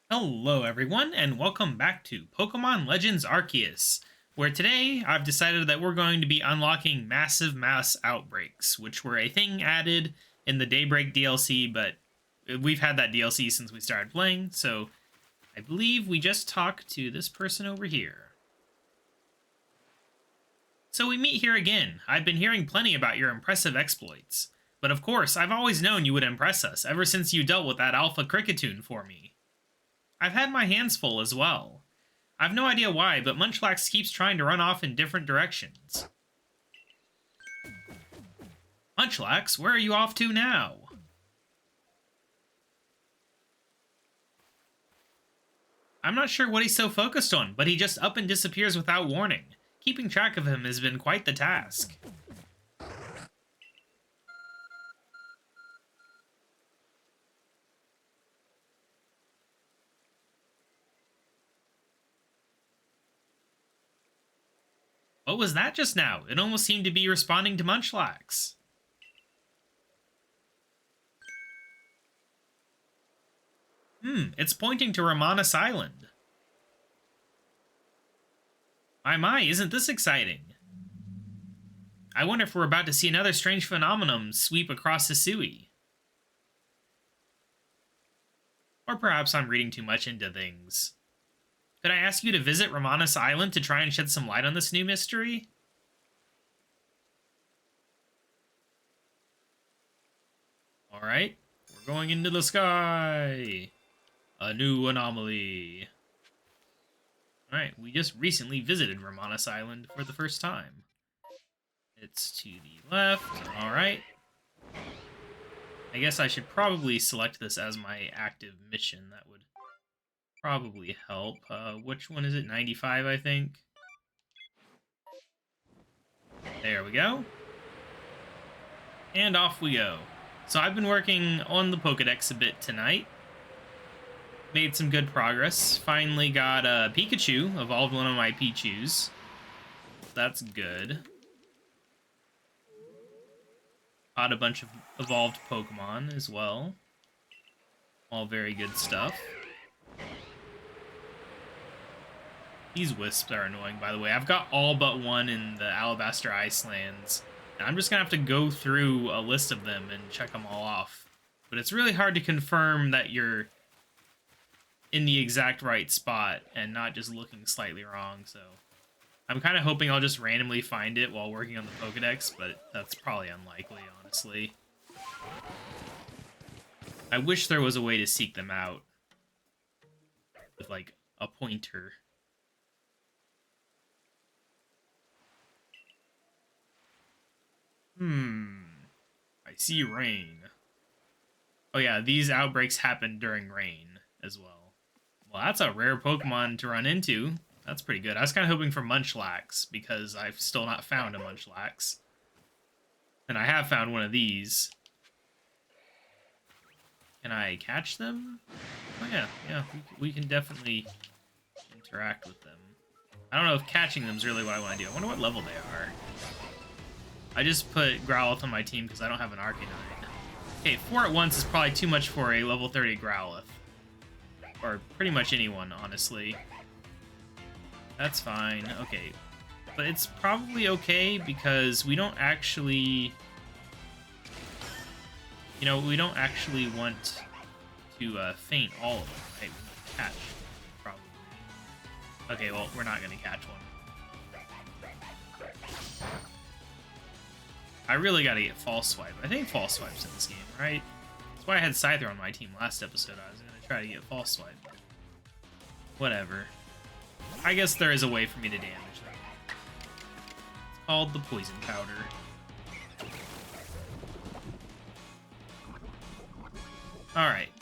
Hello, everyone, and welcome back to Pokemon Legends Arceus, where today I've decided that we're going to be unlocking massive mass outbreaks, which were a thing added in the Daybreak DLC, but we've had that DLC since we started playing, so I believe we just talked to this person over here. So we meet here again. I've been hearing plenty about your impressive exploits, but of course, I've always known you would impress us ever since you dealt with that Alpha Cricketune for me. I've had my hands full as well. I've no idea why, but Munchlax keeps trying to run off in different directions. Munchlax, where are you off to now? I'm not sure what he's so focused on, but he just up and disappears without warning. Keeping track of him has been quite the task. What was that just now? It almost seemed to be responding to Munchlax. It's pointing to Romanus Island. My, isn't this exciting? I wonder if we're about to see another strange phenomenon sweep across Hisui. Or perhaps I'm reading too much into things. Could I ask you to visit Romanus Island to try and shed some light on this new mystery? Alright, we're going into the sky. A new anomaly. Alright, we just recently visited Romanus Island for the first time. It's to the left. Alright. I guess I should probably select this as my active mission. That would probably help. Which one is it? 95, I think. There we go. And off we go. So I've been working on the Pokedex a bit tonight. Made some good progress. Finally got a Pikachu. Evolved one of my Pichus. That's good. Caught a bunch of evolved Pokemon as well. All very good stuff. These wisps are annoying, by the way. I've got all but one in the Alabaster Icelands. And I'm just going to have to go through a list of them and check them all off. But it's really hard to confirm that you're in the exact right spot and not just looking slightly wrong, so I'm kind of hoping I'll just randomly find it while working on the Pokedex, but that's probably unlikely, honestly. I wish there was a way to seek them out with, like, a pointer. I see rain. Oh yeah, these outbreaks happen during rain as well. Well, that's a rare Pokemon to run into. That's pretty good. I was kind of hoping for Munchlax, because I've still not found a Munchlax. And I have found one of these. Can I catch them? Oh yeah, we can definitely interact with them. I don't know if catching them is really what I want to do. I wonder what level they are. I just put Growlithe on my team because I don't have an Arcanine. Okay, 4 at once is probably too much for a level 30 Growlithe. Or pretty much anyone, honestly. That's fine. Okay. But it's probably okay because we don't actually... You know, we don't actually want to faint all of them, right? We want to catch, probably. Okay, well, we're not going to catch one. I really got to get False Swipe. I think False Swipe's in this game, right? That's why I had Scyther on my team last episode. I was going to try to get False Swipe. Whatever. I guess there is a way for me to damage them. It's called the Poison Powder. Alright.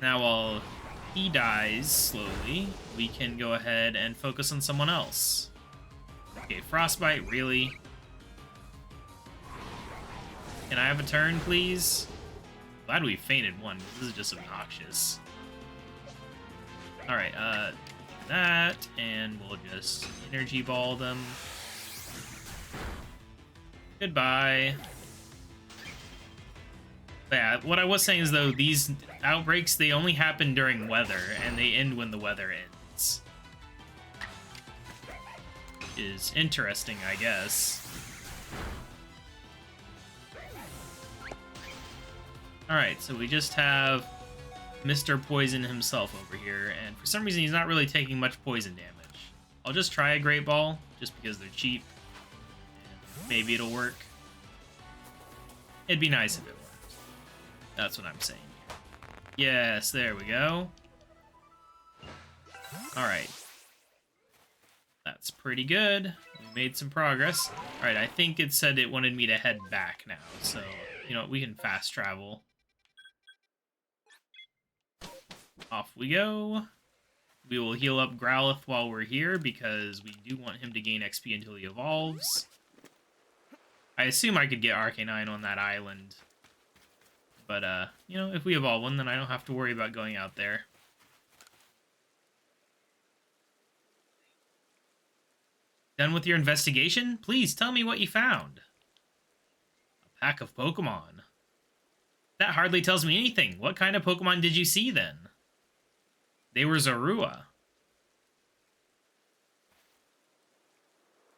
Now while he dies slowly, we can go ahead and focus on someone else. Okay, Frostbite, really? Can I have a turn, please? Glad we fainted one, because this is just obnoxious. Alright, that, and we'll just Energy Ball them. Goodbye. But yeah, what I was saying is, though, these outbreaks, they only happen during weather, and they end when the weather ends. Is interesting, I guess. Alright, so we just have Mr. Poison himself over here, and for some reason he's not really taking much poison damage. I'll just try a Great Ball, just because they're cheap. Maybe it'll work. It'd be nice if it worked. That's what I'm saying here. Yes, there we go. Alright. That's pretty good. We made some progress. Alright, I think it said it wanted me to head back now, so, you know, we can fast travel. Off we go. We will heal up Growlithe while we're here, because we do want him to gain XP until he evolves. I assume I could get Arcanine on that island. But, you know, if we evolve one, then I don't have to worry about going out there. Done with your investigation? Please tell me what you found. A pack of Pokemon. That hardly tells me anything. What kind of Pokemon did you see, then? They were Zorua.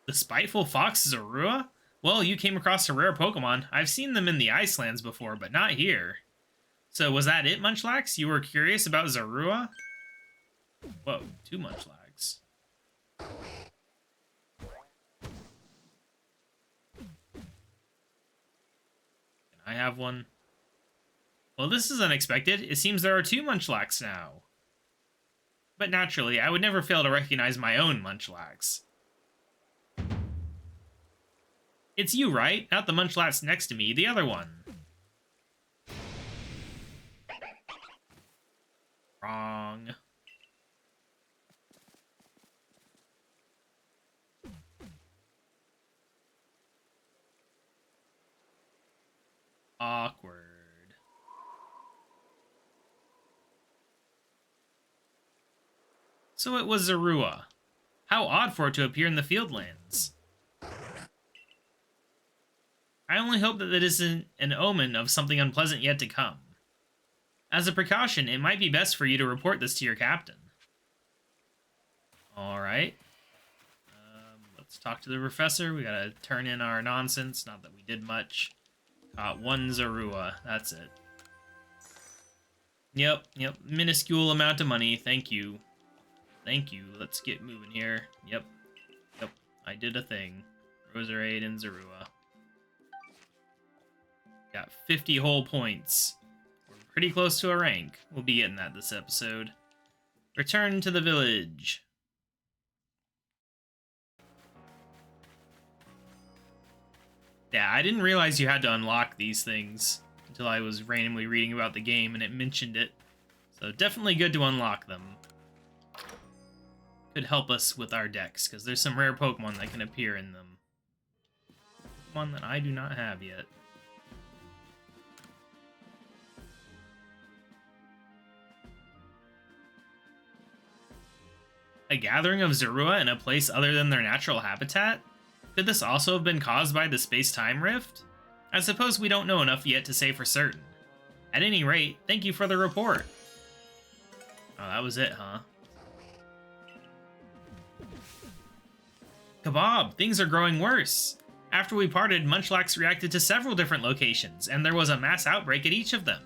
The spiteful fox Zorua? Well, you came across a rare Pokemon. I've seen them in the Icelands before, but not here. So, was that it, Munchlax? You were curious about Zorua? Whoa, 2 Munchlax. Can I have one? Well, this is unexpected. It seems there are 2 Munchlax now. But naturally, I would never fail to recognize my own Munchlax. It's you, right? Not the Munchlax next to me, the other one. Wrong. Awkward. So it was Zorua. How odd for it to appear in the Fieldlands. I only hope that it isn't an omen of something unpleasant yet to come. As a precaution, it might be best for you to report this to your captain. Alright. Let's talk to the professor. We gotta turn in our nonsense. Not that we did much. Caught 1 Zorua. That's it. Yep. Minuscule amount of money. Thank you. Thank you. Let's get moving here. Yep. I did a thing. Roserade and Zorua. Got 50 whole points. We're pretty close to a rank. We'll be getting that this episode. Return to the village. Yeah, I didn't realize you had to unlock these things until I was randomly reading about the game and it mentioned it. So definitely good to unlock them. Could help us with our decks, because there's some rare Pokemon that can appear in them. Pokemon that I do not have yet. A gathering of Zorua in a place other than their natural habitat? Could this also have been caused by the space-time rift? I suppose we don't know enough yet to say for certain. At any rate, thank you for the report. Oh, that was it, huh? KaBob, things are growing worse. After we parted, Munchlax reacted to several different locations, and there was a mass outbreak at each of them.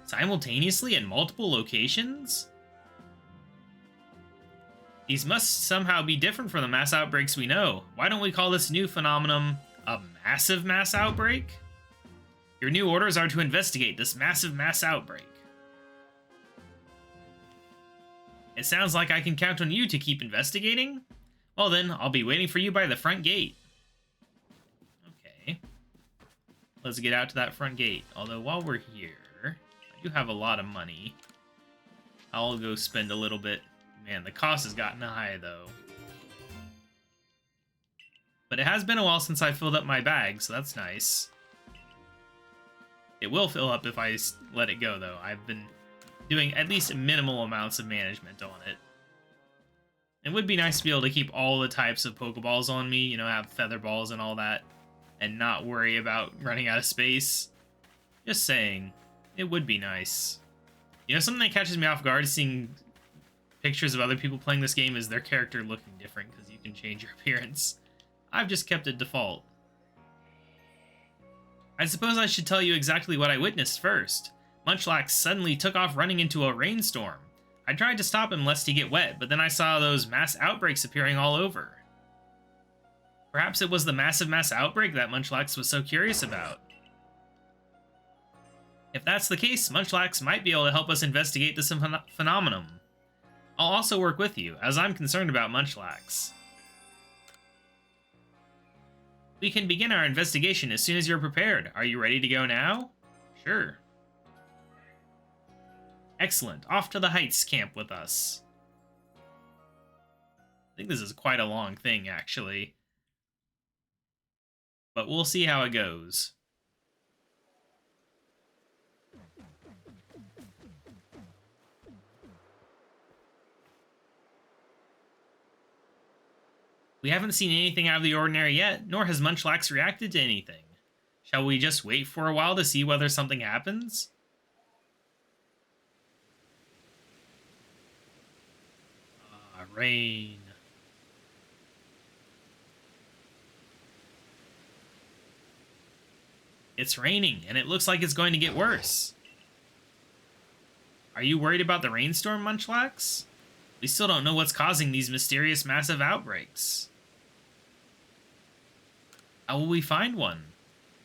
Simultaneously in multiple locations? These must somehow be different from the mass outbreaks we know. Why don't we call this new phenomenon a massive mass outbreak? Your new orders are to investigate this massive mass outbreak. It sounds like I can count on you to keep investigating? Well then, I'll be waiting for you by the front gate. Okay. Let's get out to that front gate. Although while we're here, I do have a lot of money. I'll go spend a little bit. Man, the cost has gotten high, though. But it has been a while since I filled up my bag, so that's nice. It will fill up if I let it go, though. I've been doing at least minimal amounts of management on it. It would be nice to be able to keep all the types of Pokeballs on me, you know, have feather balls and all that, and not worry about running out of space. Just saying. It would be nice. You know, something that catches me off guard is seeing pictures of other people playing this game is their character looking different because you can change your appearance. I've just kept it default. I suppose I should tell you exactly what I witnessed first. Munchlax suddenly took off running into a rainstorm. I tried to stop him lest he get wet, but then I saw those mass outbreaks appearing all over. Perhaps it was the massive mass outbreak that Munchlax was so curious about. If that's the case, Munchlax might be able to help us investigate this phenomenon. I'll also work with you, as I'm concerned about Munchlax. We can begin our investigation as soon as you're prepared. Are you ready to go now? Sure. Excellent. Off to the Heights camp with us. I think this is quite a long thing, actually. But we'll see how it goes. We haven't seen anything out of the ordinary yet, nor has Munchlax reacted to anything. Shall we just wait for a while to see whether something happens? Ah, rain. It's raining, and it looks like it's going to get worse. Are you worried about the rainstorm, Munchlax? We still don't know what's causing these mysterious massive outbreaks. How will we find one?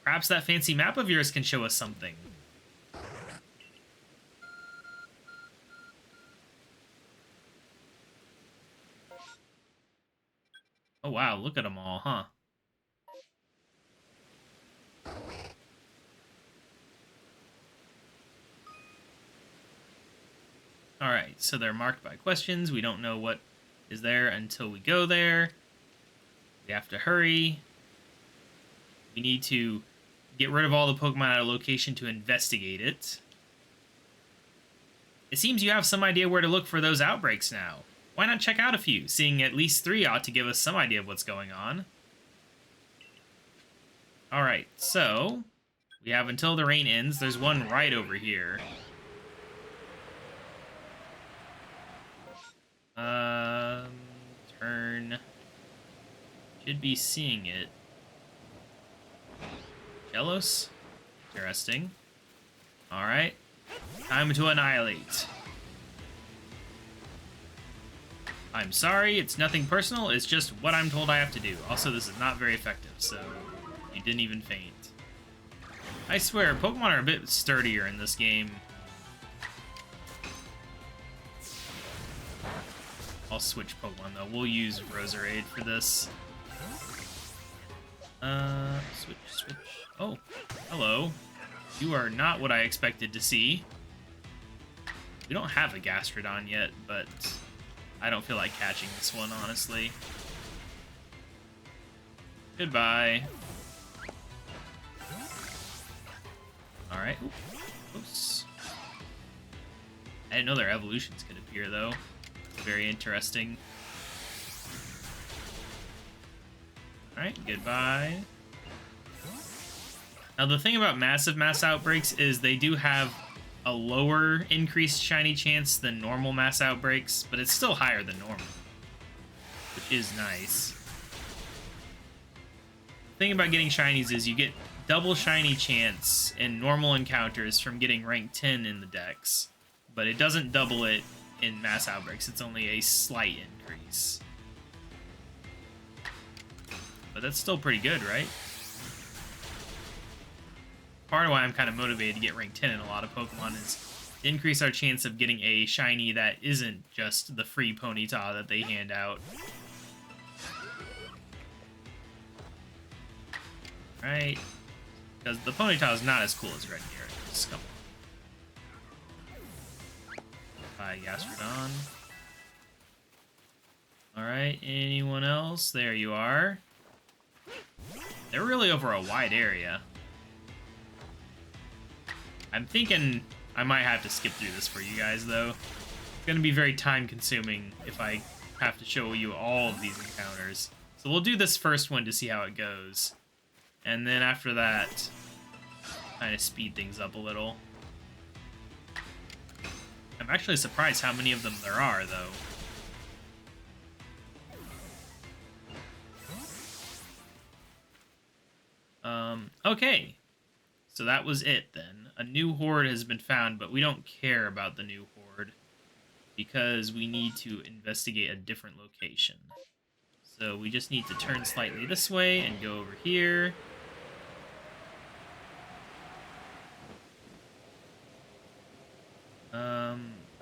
Perhaps that fancy map of yours can show us something. Oh wow, look at them all, huh? Alright, so they're marked by questions. We don't know what is there until we go there. We have to hurry. We need to get rid of all the Pokemon at a location to investigate it. It seems you have some idea where to look for those outbreaks now. Why not check out a few? Seeing at least 3 ought to give us some idea of what's going on. Alright, so we have until the rain ends. There's one right over here. Turn. Should be seeing it. Jealous? Interesting. Alright. Time to annihilate. I'm sorry, it's nothing personal, it's just what I'm told I have to do. Also, this is not very effective, so you didn't even faint. I swear, Pokemon are a bit sturdier in this game. I'll switch Pokemon, though. We'll use Roserade for this. Switch. Oh, hello. You are not what I expected to see. We don't have a Gastrodon yet, but I don't feel like catching this one, honestly. Goodbye. Alright. Oops. I didn't know their evolutions could appear, though. Very interesting. Alright, goodbye. Now, the thing about massive mass outbreaks is they do have a lower increased shiny chance than normal mass outbreaks, but it's still higher than normal, which is nice. The thing about getting shinies is you get double shiny chance in normal encounters from getting rank 10 in the dex, but it doesn't double it in mass outbreaks. It's only a slight increase. But that's still pretty good, right? Part of why I'm kind of motivated to get rank 10 in a lot of Pokemon is to increase our chance of getting a shiny that isn't just the free Ponyta that they hand out. Right? Because the Ponyta is not as cool as Red Gyarados. Come on. Bye, Gastrodon. Alright, anyone else? There you are. They're really over a wide area. I'm thinking I might have to skip through this for you guys, though. It's going to be very time-consuming if I have to show you all of these encounters. So we'll do this first one to see how it goes. And then after that, kind of speed things up a little. I'm actually surprised how many of them there are, though. Okay. So that was it, then. A new horde has been found, but we don't care about the new horde because we need to investigate a different location. So we just need to turn slightly this way and go over here.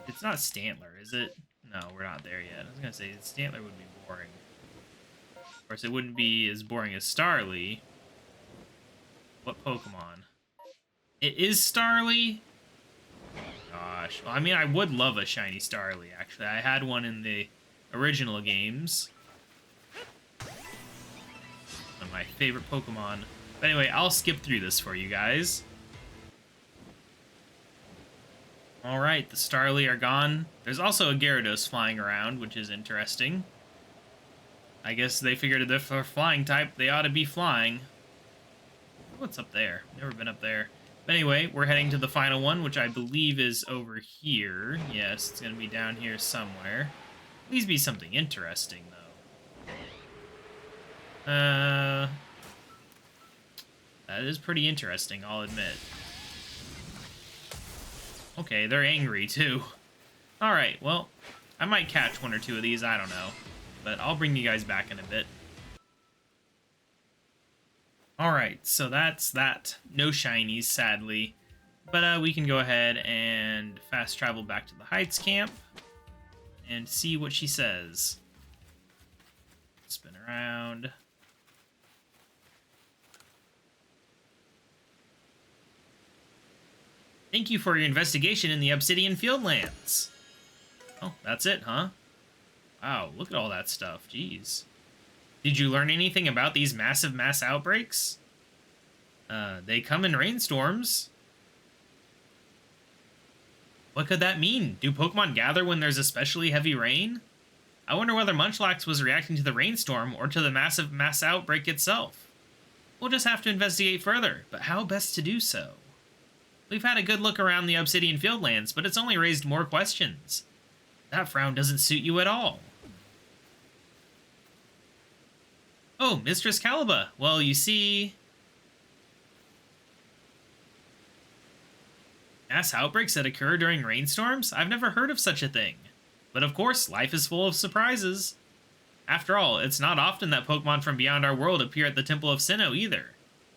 It's not Stantler, is it? No, we're not there yet. I was gonna say, Stantler would be boring. Of course, it wouldn't be as boring as Starly. What Pokemon? It is Starly? Gosh. Well, I mean, I would love a shiny Starly, actually. I had one in the original games. One of my favorite Pokemon. But anyway, I'll skip through this for you guys. Alright, the Starly are gone. There's also a Gyarados flying around, which is interesting. I guess they figured if they're flying type, they ought to be flying. What's up there? Never been up there. But anyway, we're heading to the final one, which I believe is over here. Yes, it's going to be down here somewhere. Please be something interesting, though. That is pretty interesting, I'll admit. Okay, they're angry, too. Alright, well, I might catch one or two of these, I don't know. But I'll bring you guys back in a bit. Alright, so that's that. No shinies, sadly. But we can go ahead and fast travel back to the Heights camp and see what she says. Spin around. Thank you for your investigation in the Obsidian Fieldlands. Oh, that's it, huh? Wow, look at all that stuff. Jeez. Did you learn anything about these massive mass outbreaks? They come in rainstorms. What could that mean? Do Pokemon gather when there's especially heavy rain? I wonder whether Munchlax was reacting to the rainstorm or to the massive mass outbreak itself. We'll just have to investigate further, but how best to do so? We've had a good look around the Obsidian Fieldlands, but it's only raised more questions. That frown doesn't suit you at all. Oh, Mistress KaBob. Well, you see... Mass outbreaks that occur during rainstorms? I've never heard of such a thing. But of course, life is full of surprises. After all, it's not often that Pokemon from beyond our world appear at the Temple of Sinnoh either.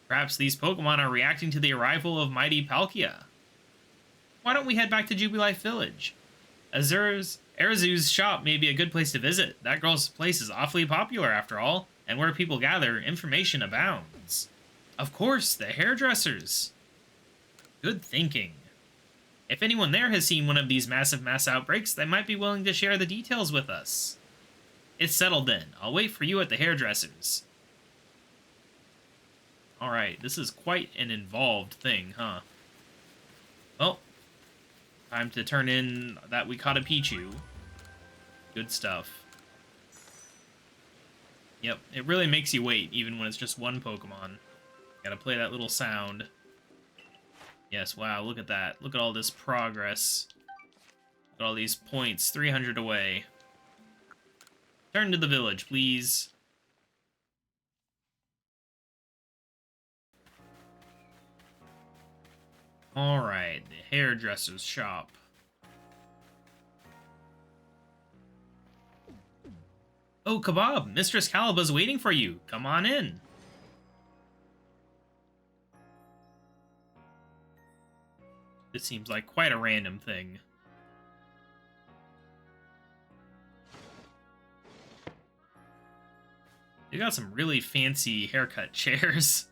Perhaps these Pokemon are reacting to the arrival of mighty Palkia. Why don't we head back to Jubilife Village? Arceus' shop may be a good place to visit. That girl's place is awfully popular after all, and where people gather, information abounds. Of course, the hairdressers. Good thinking. If anyone there has seen one of these massive mass outbreaks, they might be willing to share the details with us. It's settled then. I'll wait for you at the hairdressers. Alright, this is quite an involved thing, huh? Well, time to turn in that we caught a Pichu. Good stuff. Yep, it really makes you wait, even when it's just one Pokemon. Gotta play that little sound. Yes, wow, look at that. Look at all this progress. Look at all these points, 300 away. Turn to the village, please. Alright, the hairdresser's shop. Oh, KaBob, Mistress KaBob's waiting for you. Come on in. This seems like quite a random thing. They got some really fancy haircut chairs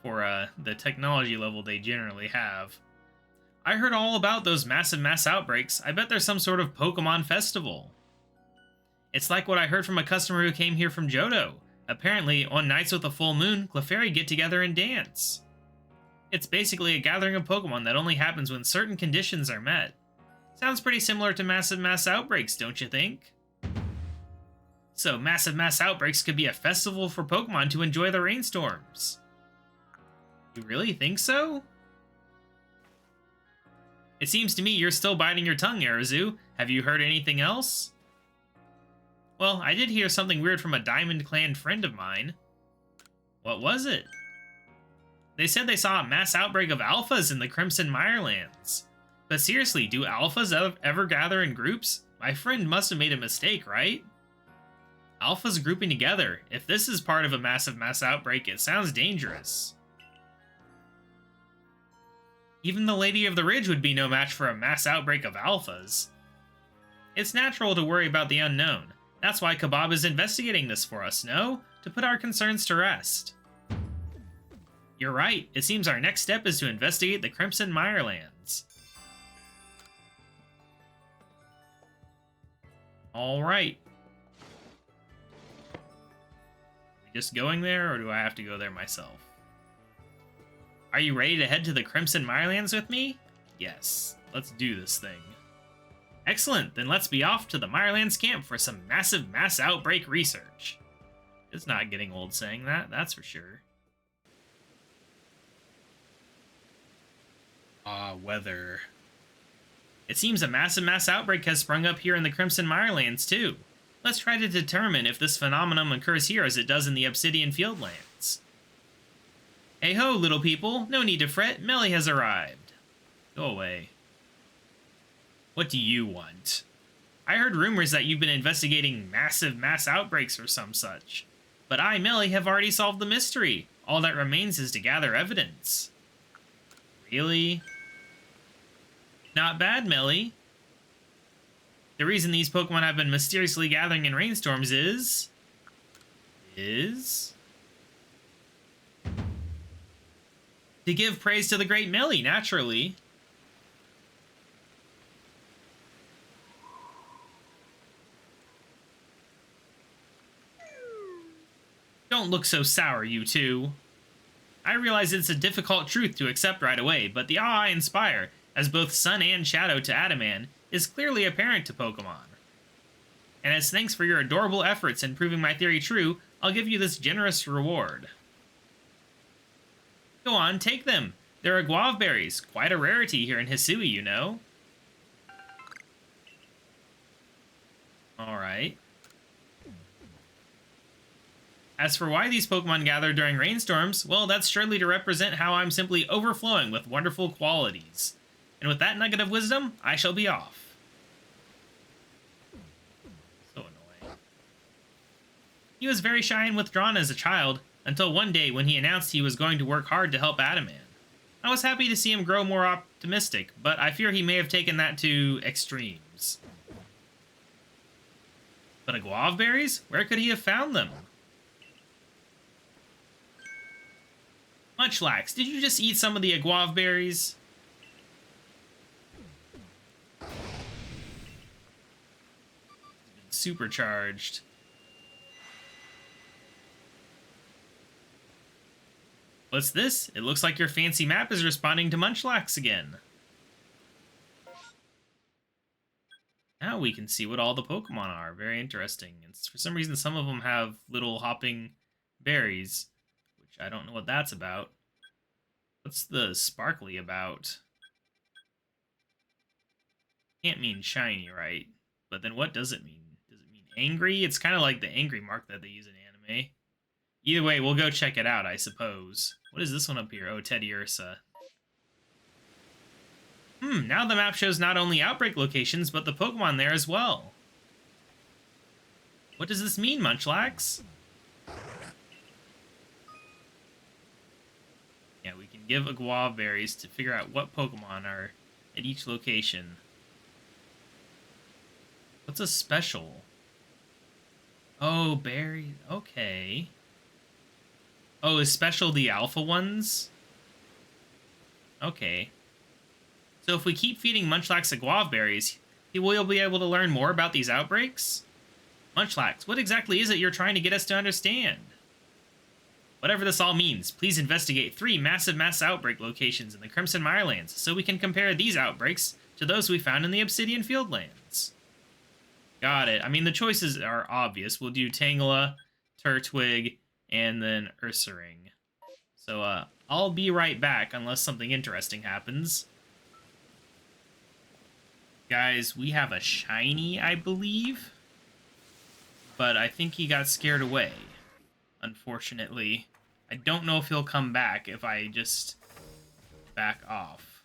for the technology level they generally have. I heard all about those massive mass outbreaks. I bet there's some sort of Pokemon festival. It's like what I heard from a customer who came here from Johto. Apparently, on nights with a full moon, Clefairy get together and dance. It's basically a gathering of Pokemon that only happens when certain conditions are met. Sounds pretty similar to massive mass outbreaks, don't you think? So, massive mass outbreaks could be a festival for Pokemon to enjoy the rainstorms. You really think so? It seems to me you're still biting your tongue, Arizu. Have you heard anything else? Well, I did hear something weird from a Diamond Clan friend of mine. What was it? They said they saw a mass outbreak of alphas in the Crimson Mirelands. But seriously, do alphas ever gather in groups? My friend must have made a mistake, right? Alphas grouping together. If this is part of a massive mass outbreak, it sounds dangerous. Even the Lady of the Ridge would be no match for a mass outbreak of alphas. It's natural to worry about the unknown. That's why KaBob is investigating this for us, no? To put our concerns to rest. You're right. It seems our next step is to investigate the Crimson Mirelands. Alright. Are we just going there, or do I have to go there myself? Are you ready to head to the Crimson Mirelands with me? Yes. Let's do this thing. Excellent, then let's be off to the Mirelands camp for some massive mass outbreak research. It's not getting old saying that, that's for sure. Weather. It seems a massive mass outbreak has sprung up here in the Crimson Mirelands, too. Let's try to determine if this phenomenon occurs here as it does in the Obsidian Fieldlands. Hey ho, little people, no need to fret, Melly has arrived. Go away. What do you want? I heard rumors that you've been investigating massive mass outbreaks or some such. But I, Melly, have already solved the mystery. All that remains is to gather evidence. Really? Not bad, Melly. The reason these Pokemon have been mysteriously gathering in rainstorms is... to give praise to the great Melly, naturally. Don't look so sour, you two. I realize it's a difficult truth to accept right away, but the awe I inspire, as both sun and shadow to Adaman, is clearly apparent to Pokemon. And as thanks for your adorable efforts in proving my theory true, I'll give you this generous reward. Go on, take them. They're guava berries, quite a rarity here in Hisui, you know. Alright. As for why these Pokemon gather during rainstorms, well, that's surely to represent how I'm simply overflowing with wonderful qualities. And with that nugget of wisdom, I shall be off. So annoying. He was very shy and withdrawn as a child, until one day when he announced he was going to work hard to help Adaman. I was happy to see him grow more optimistic, but I fear he may have taken that to extremes. But guava berries? Where could he have found them? Munchlax, did you just eat some of the guava berries? Supercharged. What's this? It looks like your fancy map is responding to Munchlax again. Now we can see what all the Pokemon are. Very interesting. And for some reason, some of them have little hopping berries, which I don't know what that's about. What's the sparkly about? Can't mean shiny, right? But then what does it mean? Does it mean angry? It's kind of like the angry mark that they use in anime. Either way, we'll go check it out, I suppose. What is this one up here? Oh, Teddy Ursa. Now the map shows not only outbreak locations, but the Pokemon there as well. What does this mean, Munchlax? Yeah, we can give guava berries to figure out what Pokemon are at each location. What's a special? Oh, berries. Okay. Oh, is special the alpha ones? Okay. So if we keep feeding Munchlax guava berries, he will be able to learn more about these outbreaks? Munchlax, what exactly is it you're trying to get us to understand? Whatever this all means, please investigate 3 massive mass outbreak locations in the Crimson Mirelands so we can compare these outbreaks to those we found in the Obsidian Fieldlands. Got it. I mean, the choices are obvious. We'll do Tangela, Turtwig, and then Ursaring. So, I'll be right back unless something interesting happens. Guys, we have a shiny, I believe. But I think he got scared away, unfortunately. I don't know if he'll come back if I just back off.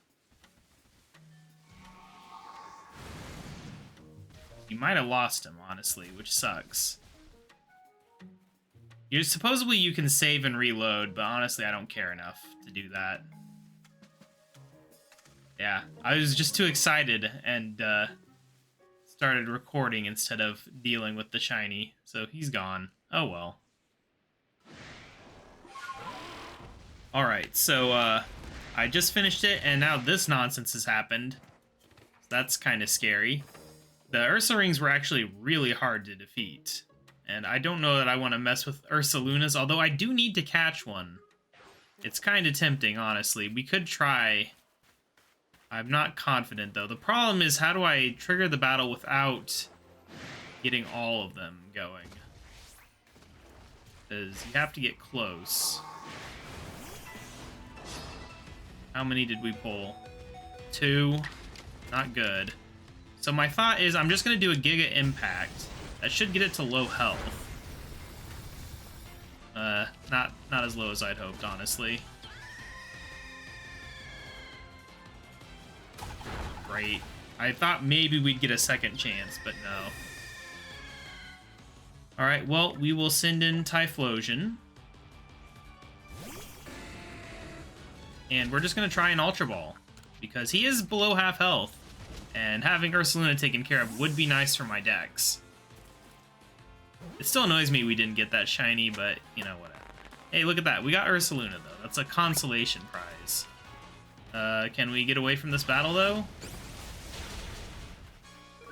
You might have lost him, honestly, which sucks. Supposedly you can save and reload, but honestly I don't care enough to do that. Yeah, I was just too excited and started recording instead of dealing with the shiny, so he's gone. Oh well. Alright, so I just finished it, and now this nonsense has happened. So that's kind of scary. The Ursa Rings were actually really hard to defeat. And I don't know that I want to mess with Ursalunas, although I do need to catch one. It's kind of tempting, honestly. We could try. I'm not confident, though. The problem is, how do I trigger the battle without getting all of them going? Because you have to get close. How many did we pull? 2. Not good. So my thought is I'm just going to do a Giga Impact. That should get it to low health. Not as low as I'd hoped, honestly. Great. I thought maybe we'd get a second chance, but no. Alright, well, we will send in Typhlosion. And we're just going to try an Ultra Ball, because he is below half health, and having Ursaluna taken care of would be nice for my decks. It still annoys me we didn't get that shiny, but, you know, whatever. Hey, look at that. We got Ursaluna, though. That's a consolation prize. Can we get away from this battle, though?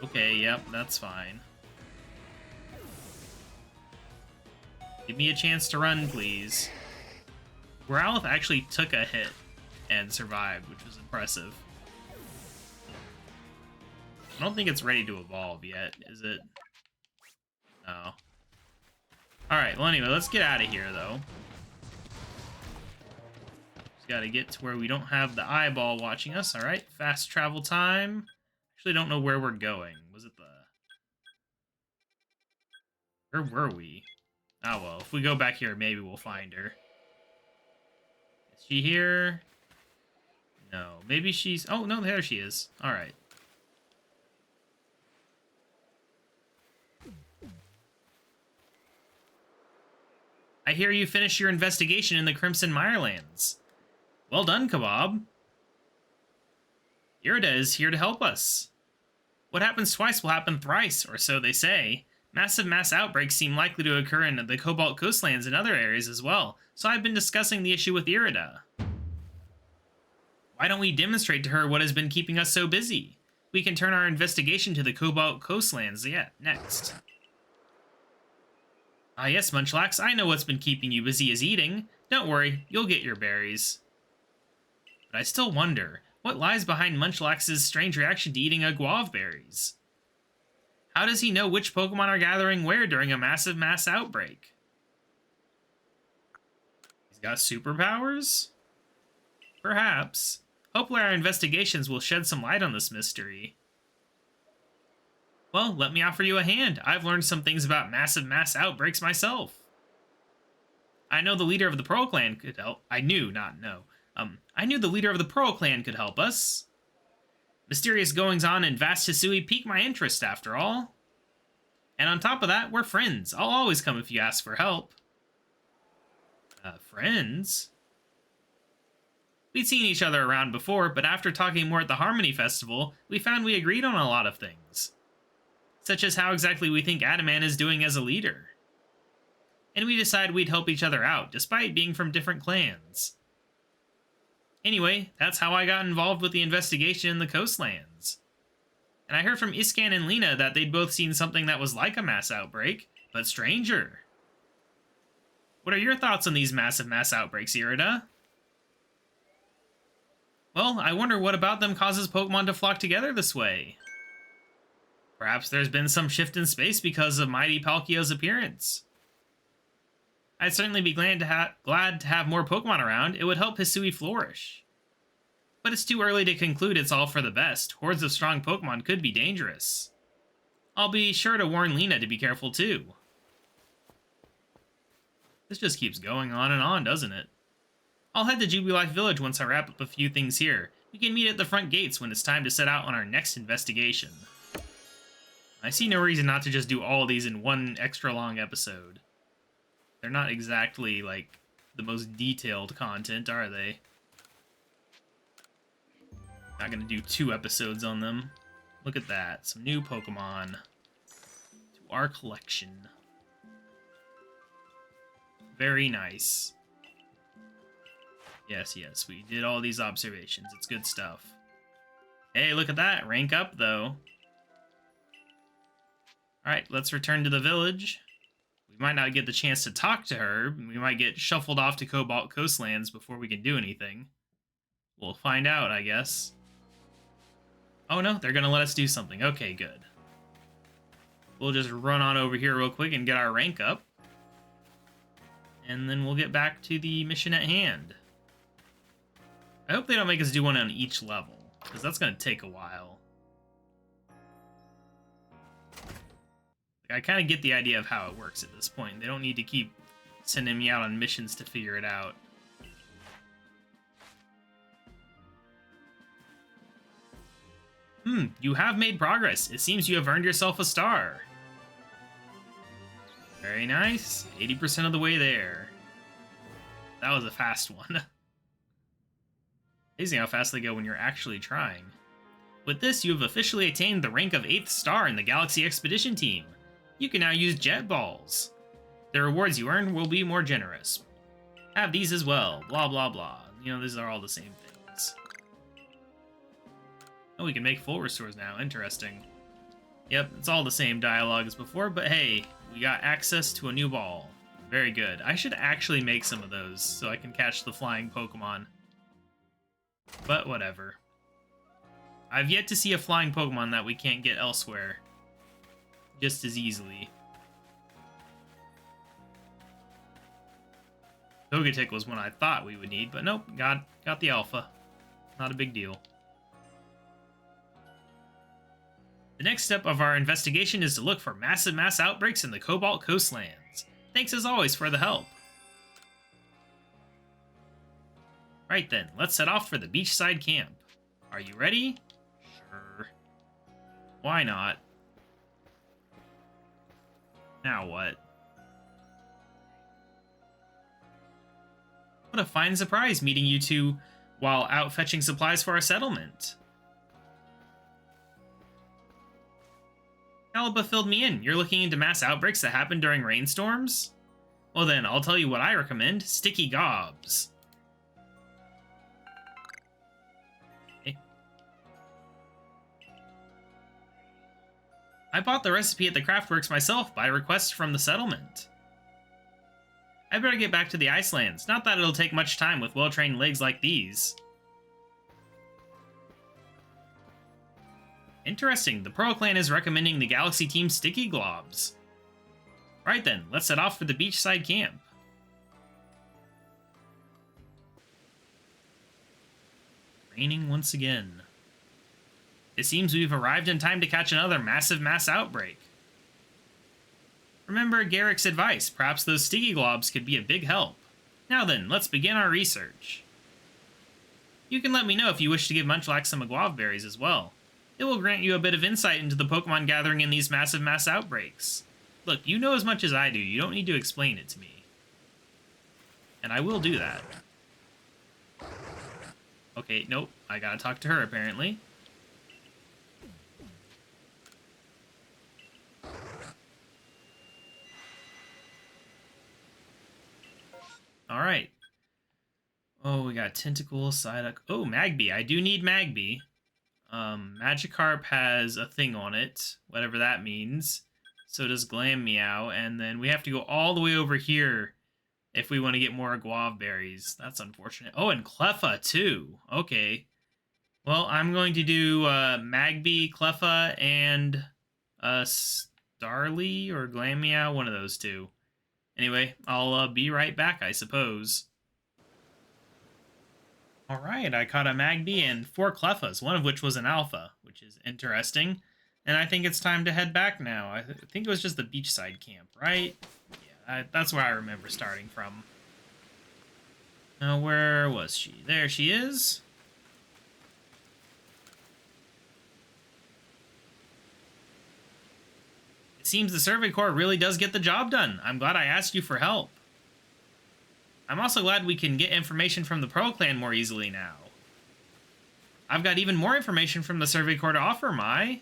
Okay, yep, that's fine. Give me a chance to run, please. Growlithe actually took a hit and survived, which was impressive. I don't think it's ready to evolve yet, is it? No. Alright, well anyway, let's get out of here, though. Just gotta get to where we don't have the eyeball watching us, alright? Fast travel time. Actually don't know where we're going. Was it the... Where were we? Oh well, if we go back here, maybe we'll find her. Is she here? No. Maybe she's... Oh, no, there she is. Alright. I hear you finished your investigation in the Crimson Mirelands. Well done, KaBob. Irida is here to help us. What happens twice will happen thrice, or so they say. Massive mass outbreaks seem likely to occur in the Cobalt Coastlands and other areas as well, so I've been discussing the issue with Irida. Why don't we demonstrate to her what has been keeping us so busy? We can turn our investigation to the Cobalt Coastlands next. Ah yes, Munchlax, I know what's been keeping you busy is eating. Don't worry, you'll get your berries. But I still wonder, what lies behind Munchlax's strange reaction to eating guava berries? How does he know which Pokemon are gathering where during a massive mass outbreak? He's got superpowers? Perhaps. Hopefully our investigations will shed some light on this mystery. Well, let me offer you a hand. I've learned some things about massive mass outbreaks myself. I know the leader of the Pearl Clan could help. I knew the leader of the Pearl Clan could help us. Mysterious goings-on in vast Hisui pique my interest, after all. And on top of that, we're friends. I'll always come if you ask for help. Friends? We'd seen each other around before, but after talking more at the Harmony Festival, we found we agreed on a lot of things. Such as how exactly we think Adaman is doing as a leader. And we decided we'd help each other out, despite being from different clans. Anyway, that's how I got involved with the investigation in the Coastlands. And I heard from Iscan and Lena that they'd both seen something that was like a mass outbreak, but stranger. What are your thoughts on these massive mass outbreaks, Irida? Well, I wonder what about them causes Pokemon to flock together this way. Perhaps there's been some shift in space because of Mighty Palkio's appearance. I'd certainly be glad to have more Pokemon around. It would help Hisui flourish. But it's too early to conclude it's all for the best. Hordes of strong Pokemon could be dangerous. I'll be sure to warn Lena to be careful too. This just keeps going on and on, doesn't it? I'll head to Jubilife Village once I wrap up a few things here. We can meet at the front gates when it's time to set out on our next investigation. I see no reason not to just do all these in one extra long episode. They're not exactly, like, the most detailed content, are they? Not gonna do 2 episodes on them. Look at that. Some new Pokemon to our collection. Very nice. Yes, yes, we did all these observations. It's good stuff. Hey, look at that. Rank up, though. Alright, let's return to the village. We might not get the chance to talk to her. We might get shuffled off to Cobalt Coastlands before we can do anything. We'll find out, I guess. Oh no, they're gonna let us do something. Okay, good. We'll just run on over here real quick and get our rank up. And then we'll get back to the mission at hand. I hope they don't make us do one on each level, because that's gonna take a while. I kind of get the idea of how it works at this point. They don't need to keep sending me out on missions to figure it out. You have made progress. It seems you have earned yourself a star. Very nice. 80% of the way there. That was a fast one. Amazing how fast they go when you're actually trying. With this, you have officially attained the rank of 8th star in the Galaxy Expedition Team. You can now use Jet Balls. The rewards you earn will be more generous. Have these as well. Blah, blah, blah. You know, these are all the same things. Oh, we can make full restores now. Interesting. Yep, it's all the same dialogue as before, but hey, we got access to a new ball. Very good. I should actually make some of those so I can catch the flying Pokemon. But whatever. I've yet to see a flying Pokemon that we can't get elsewhere just as easily. Togetic was one I thought we would need, but nope, got the Alpha. Not a big deal. The next step of our investigation is to look for massive mass outbreaks in the Cobalt Coastlands. Thanks as always for the help. Right then, let's set off for the beachside camp. Are you ready? Sure. Why not? Now what? What a fine surprise meeting you two while out fetching supplies for our settlement. KaBob filled me in. You're looking into mass outbreaks that happen during rainstorms? Well then, I'll tell you what I recommend. Sticky Gobs. Okay. I bought the recipe at the Craftworks myself by request from the settlement. I better get back to the Icelands. Not that it'll take much time with well-trained legs like these. Interesting. The Pearl Clan is recommending the Galaxy Team Sticky Globs. Right then, let's set off for the beachside camp. Raining once again. It seems we've arrived in time to catch another massive mass outbreak. Remember Garrick's advice. Perhaps those Sticky Globs could be a big help. Now then, let's begin our research. You can let me know if you wish to give Munchlax some Guava berries as well. It will grant you a bit of insight into the Pokemon gathering in these massive mass outbreaks. Look, you know as much as I do. You don't need to explain it to me. And I will do that. Okay, nope. I gotta talk to her, apparently. Alright. Oh, we got Tentacle, Psyduck. Oh, Magby. I do need Magby. Magikarp has a thing on it, whatever that means. So does Glameow, and then we have to go all the way over here if we want to get more Guava berries. That's unfortunate. Oh, and Cleffa, too. Okay. Well, I'm going to do Magby, Cleffa, and Starly or Glameow, one of those two. Anyway, I'll be right back, I suppose. Alright, I caught a Magby and 4 Clefas, one of which was an Alpha, which is interesting. And I think it's time to head back now. I think it was just the beachside camp, right? Yeah, that's where I remember starting from. Now, where was she? There she is. It seems the Survey Corps really does get the job done. I'm glad I asked you for help. I'm also glad we can get information from the Pro Clan more easily now. I've got even more information from the Survey Corps to offer, Mai.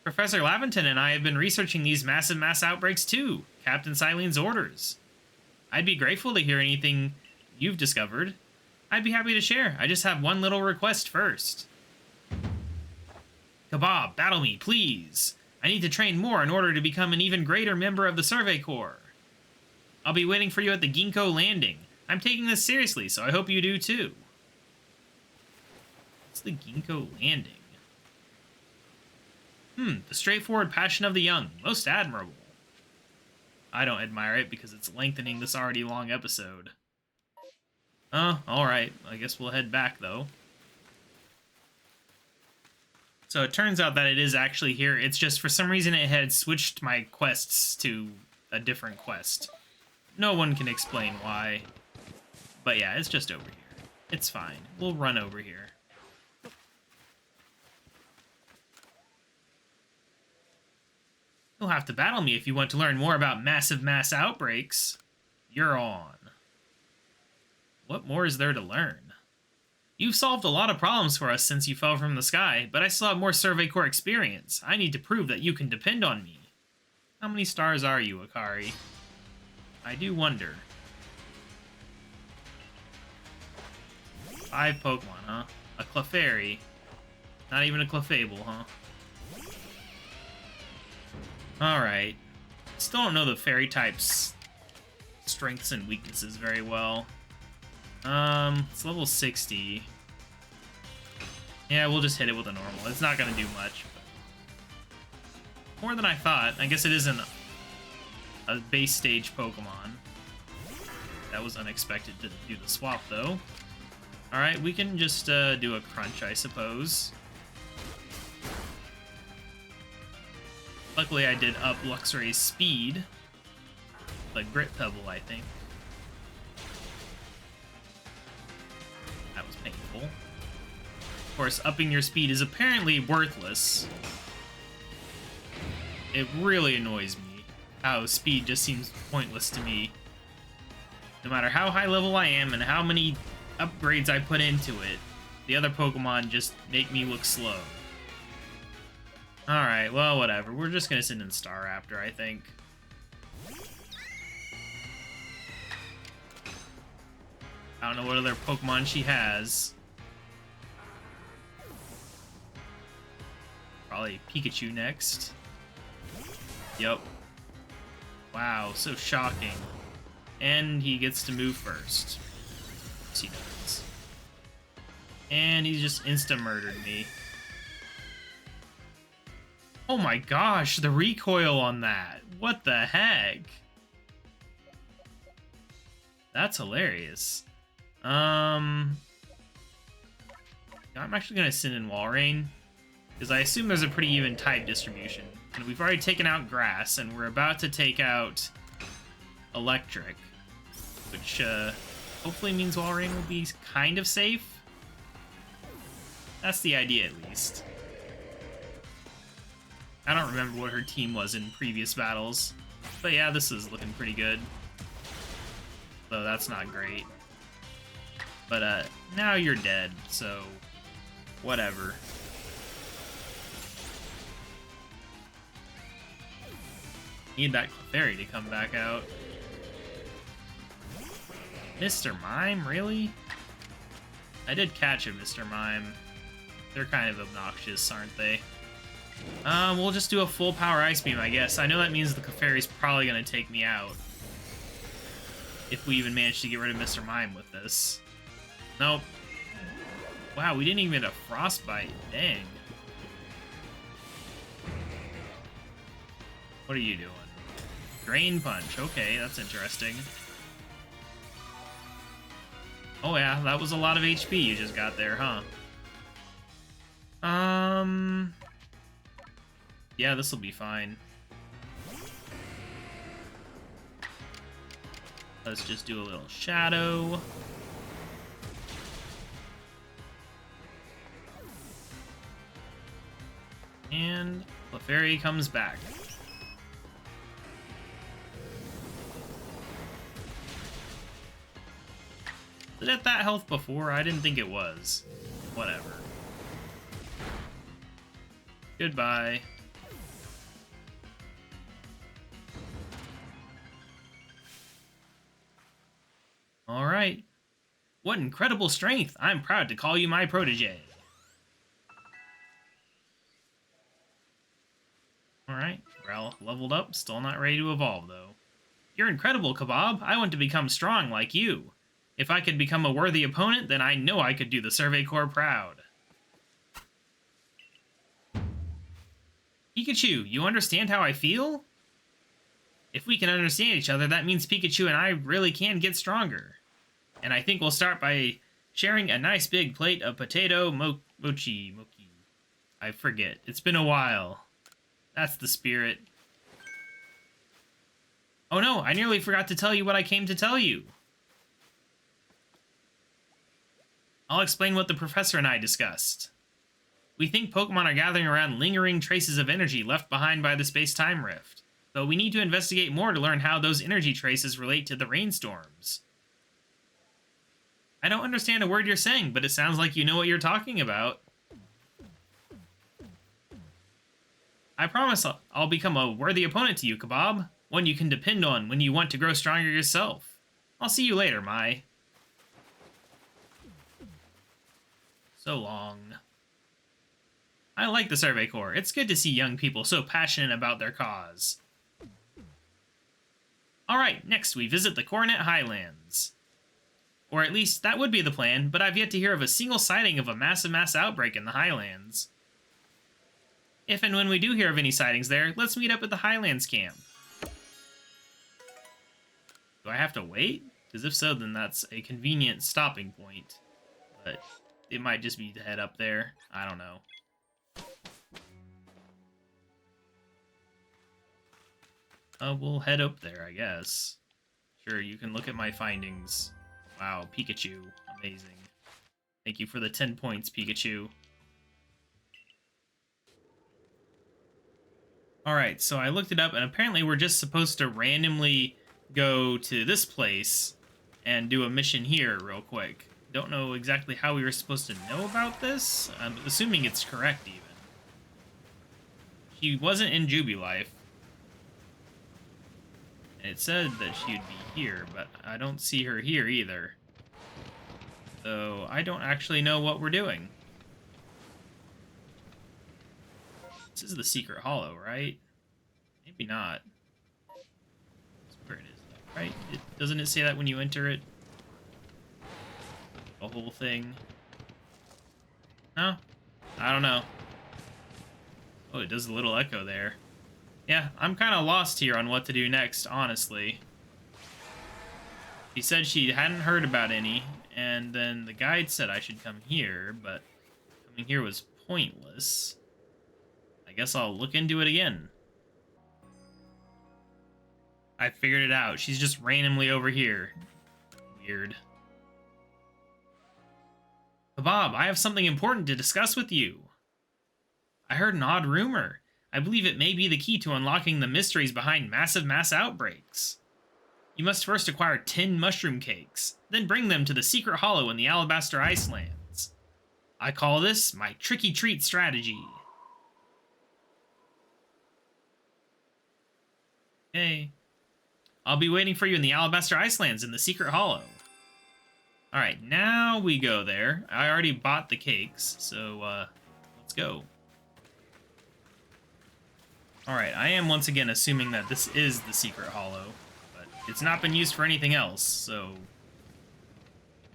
Professor Laventon and I have been researching these massive mass outbreaks too. Captain Silene's orders. I'd be grateful to hear anything you've discovered. I'd be happy to share. I just have one little request first. KaBob, battle me, please. I need to train more in order to become an even greater member of the Survey Corps. I'll be waiting for you at the Ginkgo Landing. I'm taking this seriously, so I hope you do too. What's the Ginkgo Landing? The straightforward passion of the young. Most admirable. I don't admire it because it's lengthening this already long episode. Oh, alright. I guess we'll head back, though. So it turns out that it is actually here. It's just for some reason it had switched my quests to a different quest. No one can explain why. But yeah, it's just over here. It's fine. We'll run over here. You'll have to battle me if you want to learn more about massive mass outbreaks. You're on. What more is there to learn? You've solved a lot of problems for us since you fell from the sky, but I still have more Survey Corps experience. I need to prove that you can depend on me. How many stars are you, Akari? I do wonder. 5 Pokemon, huh? A Clefairy. Not even a Clefable, huh? Alright. Still don't know the fairy type's strengths and weaknesses very well. It's level 60. Yeah, we'll just hit it with a normal. It's not gonna do much. But more than I thought. I guess it isn't a base stage Pokemon. That was unexpected to do the swap, though. Alright, we can just do a crunch, I suppose. Luckily, I did up Luxray's speed. The Grit Pebble, I think. That was painful. Of course, upping your speed is apparently worthless. It really annoys me how speed just seems pointless to me. No matter how high level I am and how many upgrades I put into it, the other Pokemon just make me look slow. Alright, well, whatever. We're just gonna send in Staraptor, I think. I don't know what other Pokemon she has. Probably Pikachu next. Yep. Wow, so shocking. And he gets to move first. Yes, he does. And he just insta-murdered me. Oh my gosh, the recoil on that. What the heck? That's hilarious. I'm actually going to send in Walrein, because I assume there's a pretty even type distribution. And we've already taken out Grass, and we're about to take out Electric, which hopefully means Walrein will be kind of safe. That's the idea, at least. I don't remember what her team was in previous battles, but yeah, this is looking pretty good. Though that's not great. But now you're dead, so whatever. Need that Clefairy to come back out. Mr. Mime, really? I did catch a Mr. Mime. They're kind of obnoxious, aren't they? We'll just do a full power Ice Beam, I guess. I know that means the Clefairy's probably going to take me out. If we even manage to get rid of Mr. Mime with this. Nope. Wow, we didn't even get a Frostbite. Dang. What are you doing? Drain Punch. Okay, that's interesting. Oh yeah, that was a lot of HP you just got there, huh? Yeah, this will be fine. Let's just do a little shadow. And Clefairy comes back. Was it at that health before? I didn't think it was. Whatever. Goodbye. Alright. What incredible strength! I'm proud to call you my protege. Alright, Rel leveled up, still not ready to evolve, though. You're incredible, KaBob. I want to become strong like you. If I could become a worthy opponent, then I know I could do the Survey Corps proud. Pikachu, you understand how I feel? If we can understand each other, that means Pikachu and I really can get stronger. And I think we'll start by sharing a nice big plate of potato mochi. I forget. It's been a while. That's the spirit. Oh no, I nearly forgot to tell you what I came to tell you. I'll explain what the professor and I discussed. We think Pokemon are gathering around lingering traces of energy left behind by the space-time rift. But we need to investigate more to learn how those energy traces relate to the rainstorms. I don't understand a word you're saying, but it sounds like you know what you're talking about. I promise I'll become a worthy opponent to you, KaBob. One you can depend on when you want to grow stronger yourself. I'll see you later, Mai. So long. I like the Survey Corps. It's good to see young people so passionate about their cause. Alright, next we visit the Coronet Highlands. Or at least, that would be the plan, but I've yet to hear of a single sighting of a massive mass outbreak in the Highlands. If and when we do hear of any sightings there, let's meet up at the Highlands camp. Do I have to wait? Because if so, then that's a convenient stopping point. But it might just be to head up there. I don't know. We'll head up there, I guess. Sure, you can look at my findings. Wow, Pikachu. Amazing. Thank you for the 10 points, Pikachu. Alright, so I looked it up, and apparently we're just supposed to randomly go to this place and do a mission here real quick. Don't know exactly how we were supposed to know about this. I'm assuming it's correct, even. She wasn't in Jubilife. It said that she'd be here, but I don't see her here either. So I don't actually know what we're doing. This is the secret hollow, right? Maybe not. That's where it is, though, right? Doesn't it say that when you enter it? The whole thing? No? I don't know. Oh, it does a little echo there. Yeah, I'm kind of lost here on what to do next, honestly. She said she hadn't heard about any, and then the guide said I should come here, but coming here was pointless. I guess I'll look into it again. I figured it out. She's just randomly over here. Weird. KaBob, I have something important to discuss with you. I heard an odd rumor. I believe it may be the key to unlocking the mysteries behind massive mass outbreaks. You must first acquire 10 mushroom cakes, then bring them to the secret hollow in the Alabaster Icelands. I call this my tricky treat strategy. Okay. I'll be waiting for you in the Alabaster Icelands in the secret hollow. Alright, now we go there. I already bought the cakes, so let's go. Alright, I am once again assuming that this is the secret hollow, but it's not been used for anything else, so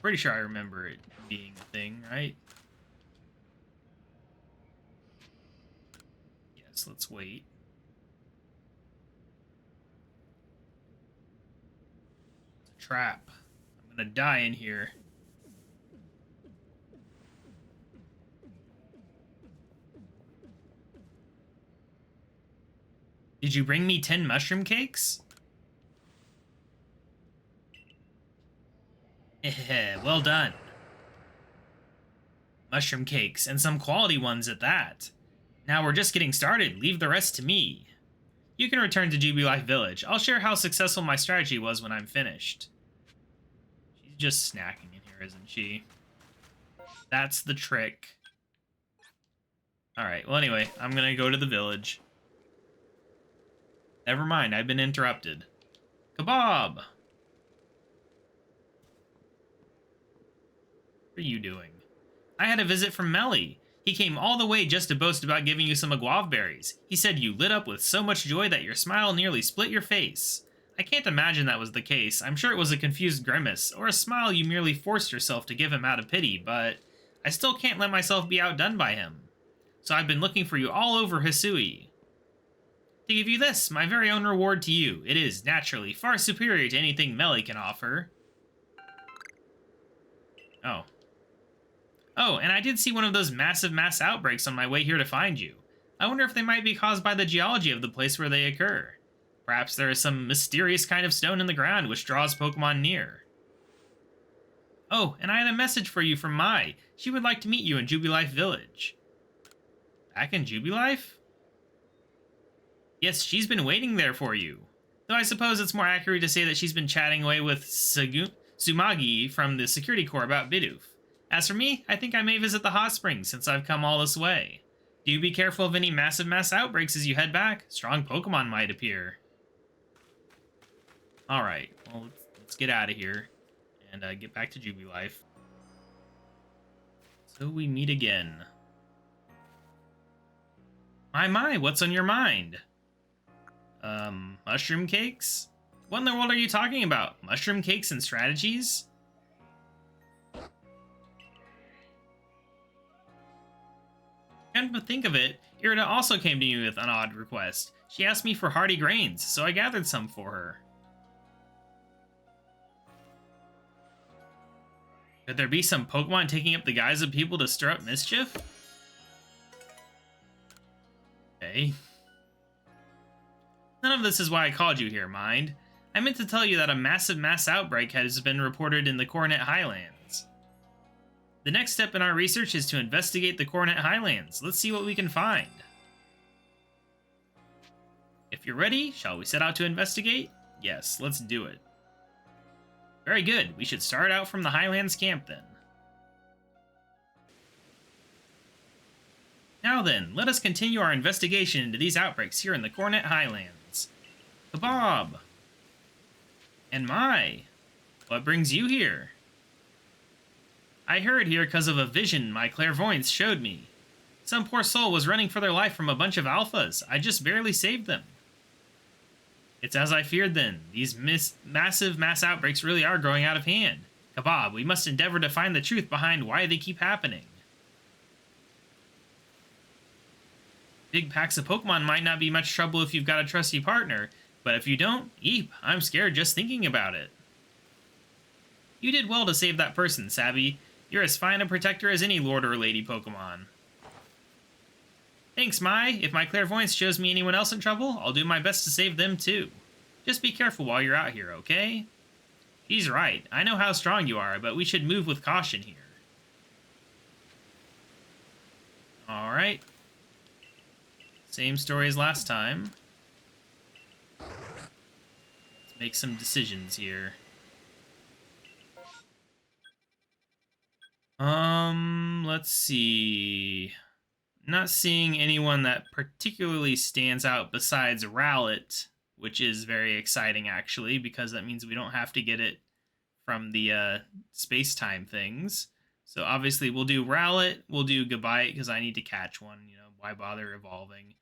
pretty sure I remember it being a thing, right? Yes, let's wait. trap. I'm gonna die in here. Did you bring me 10 mushroom cakes? Well done. Mushroom cakes, and some quality ones at that. Now we're just getting started. Leave the rest to me. You can return to Jubilife Village. I'll share how successful my strategy was when I'm finished. She's just snacking in here, isn't she? That's the trick. Alright, well anyway, I'm gonna go to the village. Never mind, I've been interrupted. KaBob! What are you doing? I had a visit from Melly. He came all the way just to boast about giving you some guava berries. He said you lit up with so much joy that your smile nearly split your face. I can't imagine that was the case. I'm sure it was a confused grimace, or a smile you merely forced yourself to give him out of pity, but I still can't let myself be outdone by him. So I've been looking for you all over Hisui. To give you this, my very own reward to you. It is, naturally, far superior to anything Melly can offer. Oh. Oh, and I did see one of those massive mass outbreaks on my way here to find you. I wonder if they might be caused by the geology of the place where they occur. Perhaps there is some mysterious kind of stone in the ground which draws Pokemon near. Oh, and I had a message for you from Mai. She would like to meet you in Jubilife Village. Back in Jubilife? Yes, she's been waiting there for you. Though I suppose it's more accurate to say that she's been chatting away with Sumagi from the Security Corps about Bidoof. As for me, I think I may visit the hot springs since I've come all this way. Do be careful of any massive mass outbreaks as you head back. Strong Pokemon might appear. Alright, well, let's get out of here and get back to Jubilife. So we meet again. My, what's on your mind? Mushroom cakes? What in the world are you talking about? Mushroom cakes and strategies? Come to think of it, Irida also came to me with an odd request. She asked me for hearty grains, so I gathered some for her. Could there be some Pokemon taking up the guise of people to stir up mischief? Okay. None of this is why I called you here, mind. I meant to tell you that a massive mass outbreak has been reported in the Coronet Highlands. The next step in our research is to investigate the Coronet Highlands. Let's see what we can find. If you're ready, shall we set out to investigate? Yes, let's do it. Very good. We should start out from the Highlands camp then. Now then, let us continue our investigation into these outbreaks here in the Coronet Highlands. KaBob! And Mai! What brings you here? I hurried here because of a vision my clairvoyance showed me. Some poor soul was running for their life from a bunch of alphas. I just barely saved them. It's as I feared then. These massive mass outbreaks really are growing out of hand. KaBob, we must endeavor to find the truth behind why they keep happening. Big packs of Pokemon might not be much trouble if you've got a trusty partner, but if you don't, eep, I'm scared just thinking about it. You did well to save that person, Sabby. You're as fine a protector as any lord or lady Pokemon. Thanks, Mai. If my clairvoyance shows me anyone else in trouble, I'll do my best to save them too. Just be careful while you're out here, okay? He's right. I know how strong you are, but we should move with caution here. Alright. Same story as last time. Let's make some decisions here. Let's see. Not seeing anyone that particularly stands out besides Rowlet, which is very exciting actually, because that means we don't have to get it from the space-time things. So obviously we'll do Rowlet, we'll do Gabite because I need to catch one, you know, why bother evolving?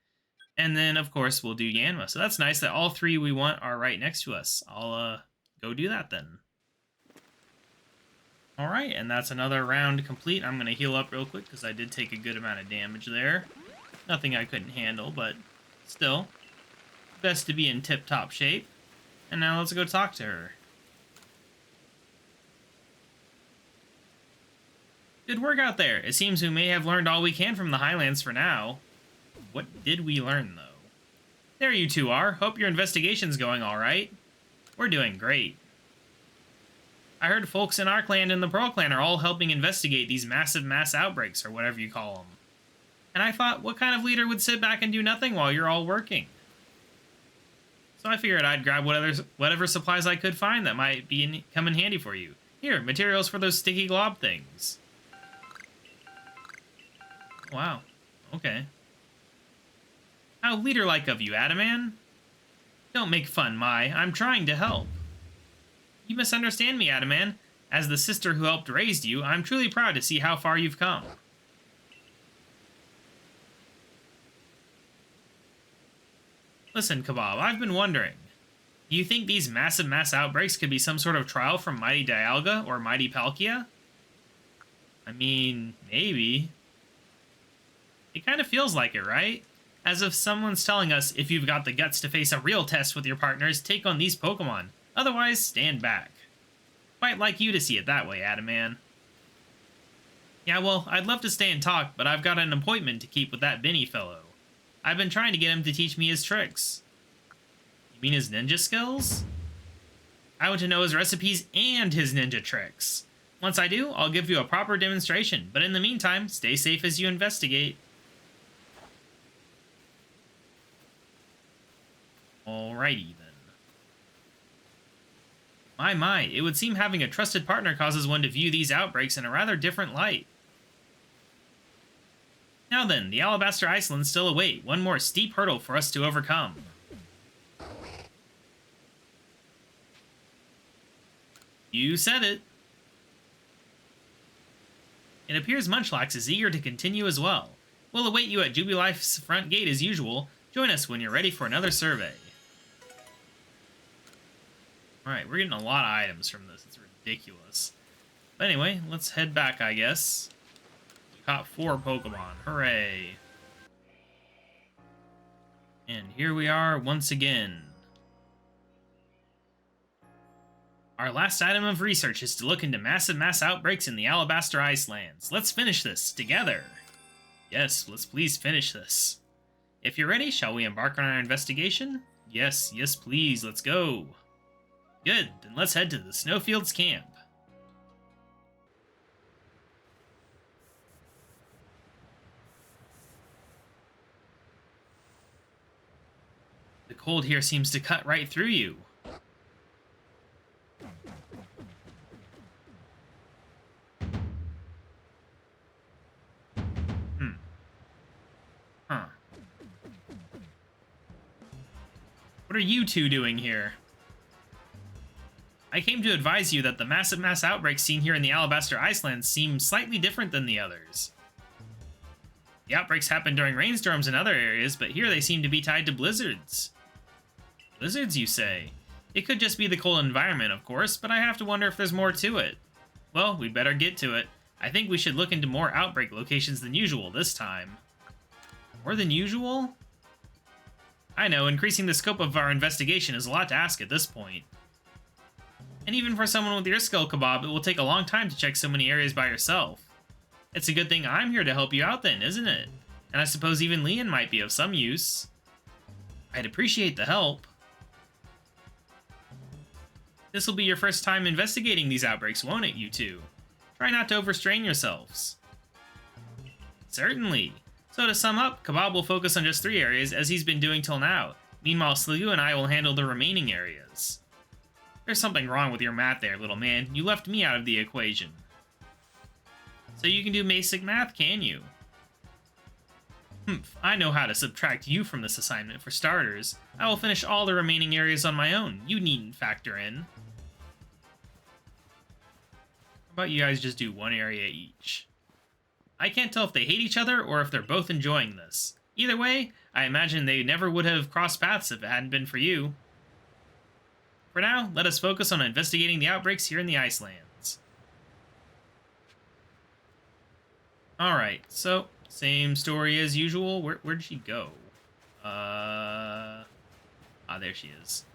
And then of course we'll do Yanma. So that's nice that all three we want are right next to us. I'll go do that then. Alright, and that's another round complete. I'm going to heal up real quick because I did take a good amount of damage there. Nothing I couldn't handle, but still. Best to be in tip-top shape. And now let's go talk to her. Good work out there. It seems we may have learned all we can from the Highlands for now. What did we learn, though? There you two are. Hope your investigation's going all right. We're doing great. I heard folks in our clan and the Pearl Clan are all helping investigate these massive mass outbreaks, or whatever you call them. And I thought, what kind of leader would sit back and do nothing while you're all working? So I figured I'd grab whatever supplies I could find that might come in handy for you. Here, materials for those sticky glob things. Wow. Okay. How leader-like of you, Adaman. Don't make fun, Mai. I'm trying to help. You misunderstand me, Adaman. As the sister who helped raise you, I'm truly proud to see how far you've come. Listen, KaBob, I've been wondering. Do you think these massive mass outbreaks could be some sort of trial from Mighty Dialga or Mighty Palkia? I mean, maybe. It kind of feels like it, right? As if someone's telling us, if you've got the guts to face a real test with your partners, take on these Pokemon. Otherwise, stand back. Quite like you to see it that way, Adaman. Yeah, well, I'd love to stay and talk, but I've got an appointment to keep with that Benny fellow. I've been trying to get him to teach me his tricks. You mean his ninja skills? I want to know his recipes and his ninja tricks. Once I do, I'll give you a proper demonstration, but in the meantime, stay safe as you investigate. Alrighty then. My, it would seem having a trusted partner causes one to view these outbreaks in a rather different light. Now then, the Alabaster Icelands still await one more steep hurdle for us to overcome. You said it. It appears Munchlax is eager to continue as well. We'll await you at Jubilife's front gate as usual. Join us when you're ready for another survey. Alright, we're getting a lot of items from this. It's ridiculous. But anyway, let's head back, I guess. We caught 4 Pokemon. Hooray. And here we are once again. Our last item of research is to look into massive mass outbreaks in the Alabaster Icelands. Let's finish this together. Yes, let's please finish this. If you're ready, shall we embark on our investigation? Yes, yes please, let's go. Good, then let's head to the Snowfields camp. The cold here seems to cut right through you. Huh. What are you two doing here? I came to advise you that the massive mass outbreaks seen here in the Alabaster Icelands seem slightly different than the others. The outbreaks happen during rainstorms in other areas, but here they seem to be tied to blizzards. Blizzards, you say? It could just be the cold environment, of course, but I have to wonder if there's more to it. Well, we'd better get to it. I think we should look into more outbreak locations than usual this time. More than usual? I know, increasing the scope of our investigation is a lot to ask at this point. And even for someone with your skill, KaBob, it will take a long time to check so many areas by yourself. It's a good thing I'm here to help you out then, isn't it? And I suppose even Leon might be of some use. I'd appreciate the help. This will be your first time investigating these outbreaks, won't it, you two? Try not to overstrain yourselves. Certainly. So to sum up, KaBob will focus on just 3 areas, as he's been doing till now. Meanwhile, Sliggoo and I will handle the remaining areas. There's something wrong with your math there, little man. You left me out of the equation. So you can do basic math, can you? Humph, I know how to subtract you from this assignment for starters. I will finish all the remaining areas on my own. You needn't factor in. How about you guys just do 1 area each? I can't tell if they hate each other or if they're both enjoying this. Either way, I imagine they never would have crossed paths if it hadn't been for you. For now, let us focus on investigating the outbreaks here in the Icelands. Alright, so, same story as usual. Where'd she go? There she is.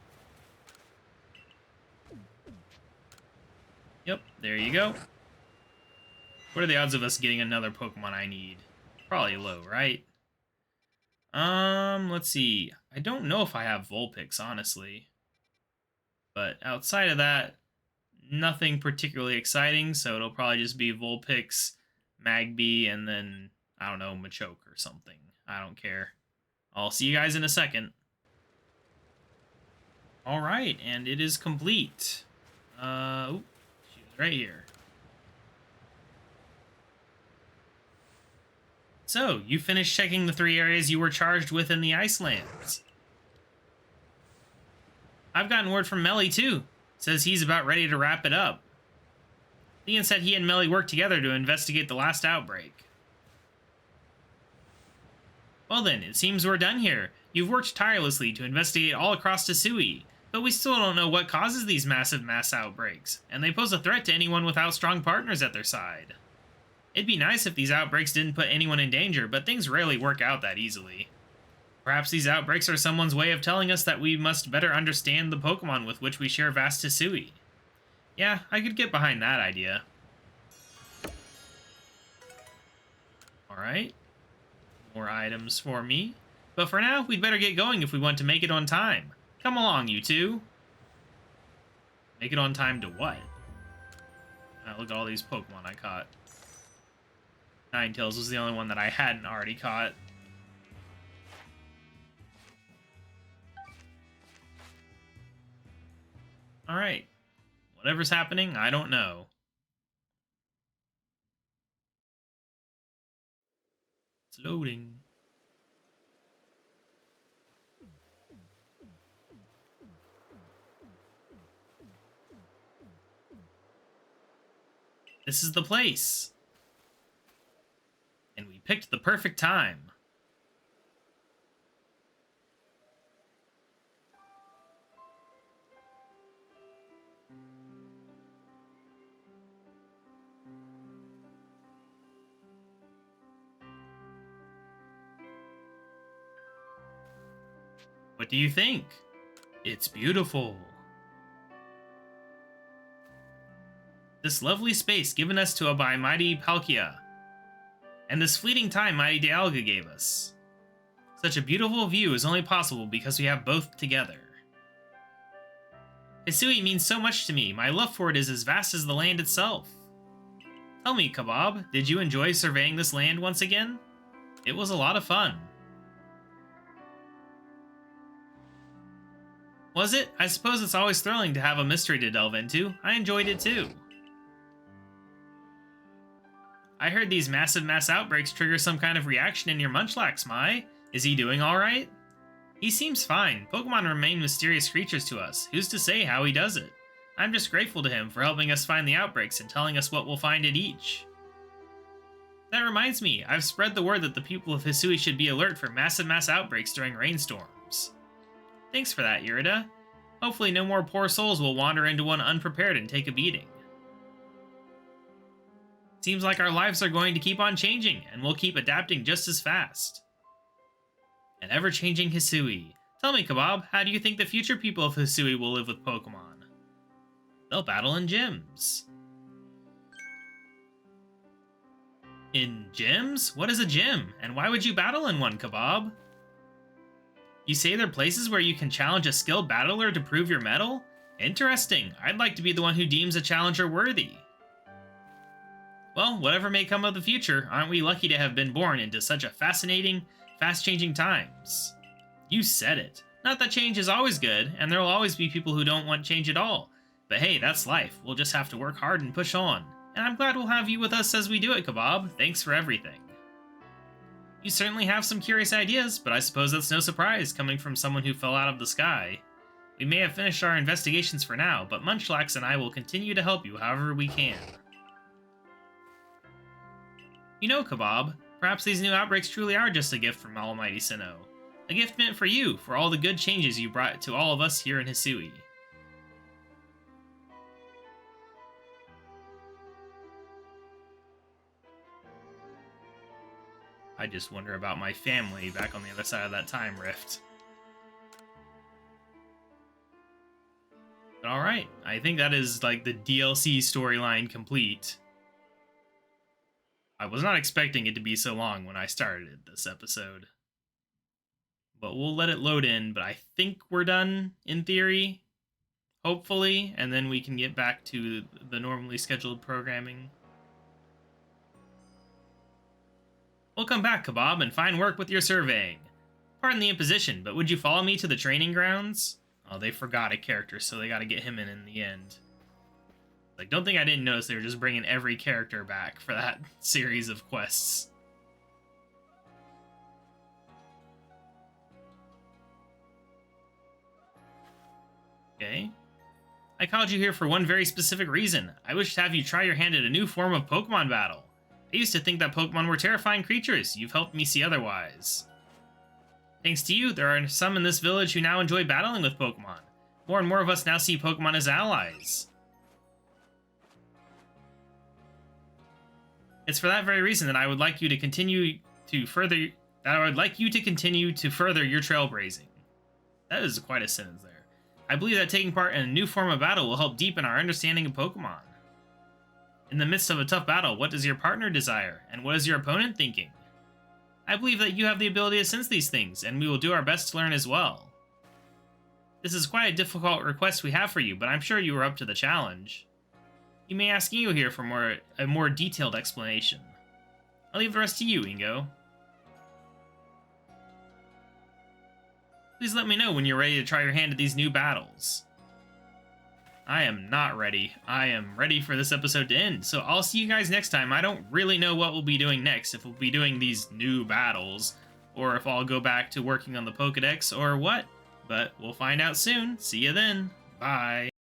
Yep, there you go. What are the odds of us getting another Pokemon I need? Probably low, right? Let's see. I don't know if I have Vulpix, honestly. But outside of that, nothing particularly exciting, so it'll probably just be Vulpix, Magby, and then, I don't know, Machoke or something. I don't care. I'll see you guys in a second. Alright, and it is complete. Ooh, she was right here. So, you finished checking the 3 areas you were charged with in the Icelands. I've gotten word from Melly, too. Says he's about ready to wrap it up. Leon said he and Melly worked together to investigate the last outbreak. Well then, it seems we're done here. You've worked tirelessly to investigate all across Hisui, but we still don't know what causes these massive mass outbreaks, and they pose a threat to anyone without strong partners at their side. It'd be nice if these outbreaks didn't put anyone in danger, but things rarely work out that easily. Perhaps these outbreaks are someone's way of telling us that we must better understand the Pokemon with which we share vast Hisui. Yeah, I could get behind that idea. Alright. More items for me. But for now, we'd better get going if we want to make it on time. Come along, you two. Make it on time to what? Look at all these Pokemon I caught. Ninetales was the only one that I hadn't already caught. Alright. Whatever's happening, I don't know. It's loading. This is the place. And we picked the perfect time. What do you think? It's beautiful. This lovely space given us to by mighty Palkia, and this fleeting time mighty Dialga gave us. Such a beautiful view is only possible because we have both together. Hisui means so much to me. My love for it is as vast as the land itself. Tell me, KaBob, did you enjoy surveying this land once again? It was a lot of fun. Was it? I suppose it's always thrilling to have a mystery to delve into. I enjoyed it too. I heard these massive mass outbreaks trigger some kind of reaction in your Munchlax, Mai. Is he doing alright? He seems fine. Pokemon remain mysterious creatures to us. Who's to say how he does it? I'm just grateful to him for helping us find the outbreaks and telling us what we'll find at each. That reminds me, I've spread the word that the people of Hisui should be alert for massive mass outbreaks during rainstorms. Thanks for that, Irida. Hopefully no more poor souls will wander into one unprepared and take a beating. Seems like our lives are going to keep on changing, and we'll keep adapting just as fast. An ever-changing Hisui. Tell me, KaBob, how do you think the future people of Hisui will live with Pokemon? They'll battle in gyms. In gyms? What is a gym? And why would you battle in one, KaBob? You say they're places where you can challenge a skilled battler to prove your mettle? Interesting. I'd like to be the one who deems a challenger worthy. Well, whatever may come of the future, aren't we lucky to have been born into such a fascinating, fast-changing times? You said it. Not that change is always good, and there will always be people who don't want change at all. But hey, that's life. We'll just have to work hard and push on. And I'm glad we'll have you with us as we do it, KaBob. Thanks for everything. You certainly have some curious ideas, but I suppose that's no surprise coming from someone who fell out of the sky. We may have finished our investigations for now, but Munchlax and I will continue to help you however we can. You know, KaBob, perhaps these new outbreaks truly are just a gift from Almighty Sinnoh. A gift meant for you, for all the good changes you brought to all of us here in Hisui. I just wonder about my family back on the other side of that time rift. But alright, I think that is like the DLC storyline complete. I was not expecting it to be so long when I started this episode. But we'll let it load in, but I think we're done, in theory. Hopefully, and then we can get back to the normally scheduled programming. Welcome back, KaBob, and fine work with your surveying. Pardon the imposition, but would you follow me to the training grounds? Oh, they forgot a character, so they gotta get him in the end. Like, don't think I didn't notice they were just bringing every character back for that series of quests. Okay. I called you here for one very specific reason. I wish to have you try your hand at a new form of Pokemon battle. I used to think that Pokemon were terrifying creatures. You've helped me see otherwise. Thanks to you, there are some in this village who now enjoy battling with Pokemon. More and more of us now see Pokemon as allies. It's for that very reason that I would like you to continue to further your trailblazing. That is quite a sentence there. I believe that taking part in a new form of battle will help deepen our understanding of Pokemon. In the midst of a tough battle, what does your partner desire, and what is your opponent thinking? I believe that you have the ability to sense these things, and we will do our best to learn as well. This is quite a difficult request we have for you, but I'm sure you are up to the challenge. You may ask Ingo here for a more detailed explanation. I'll leave the rest to you, Ingo. Please let me know when you're ready to try your hand at these new battles. I am not ready. I am ready for this episode to end, so I'll see you guys next time. I don't really know what we'll be doing next, if we'll be doing these new battles, or if I'll go back to working on the Pokedex, or what, but we'll find out soon. See you then. Bye.